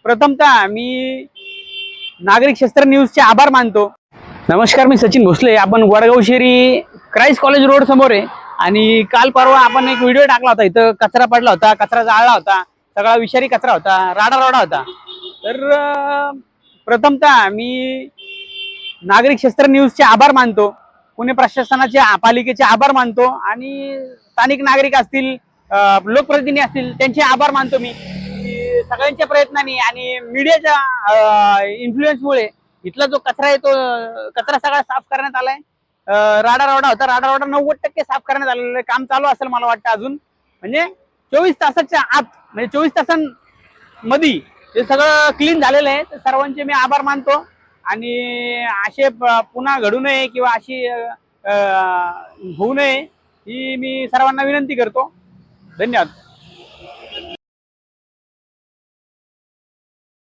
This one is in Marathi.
प्रथमतः मी नागरिक शस्त्र न्यूजचे आभार मानतो। नमस्कार, मी सचिन भोसले। आपण Vadgaon Sheri Christ college road समोर आहे आणि काल परवा आपण एक व्हिडिओ टाकला होता। इथं कचरा पडला होता, कचरा जाळला होता, सगळा विषारी कचरा होता, राडा होता। तर प्रथमतः मी नागरिक शस्त्र न्यूजचे आभार मानतो, पुणे प्रशासनाचे, पालिकेचे आभार मानतो आणि स्थानिक नागरिक असतील, लोकप्रतिनिधी असतील, त्यांचे आभार मानतो मी। सगळ्यांच्या प्रयत्नांनी आणि मीडियाच्या इन्फ्लुएन्समुळे इथला जो कचरा आहे तो कचरा सगळा साफ करण्यात आलाय। राडा होता, राडा 90% साफ करण्यात आलेलं काम चालू असेल मला वाटतं अजून, म्हणजे 24 तासाच्या आत, म्हणजे 24 तासांमध्ये हे सगळं क्लीन झालेलं आहे। तर सर्वांचे मी आभार मानतो आणि असे पुन्हा घडू नये किंवा अशी होऊ नये ही मी सर्वांना विनंती करतो। धन्यवाद।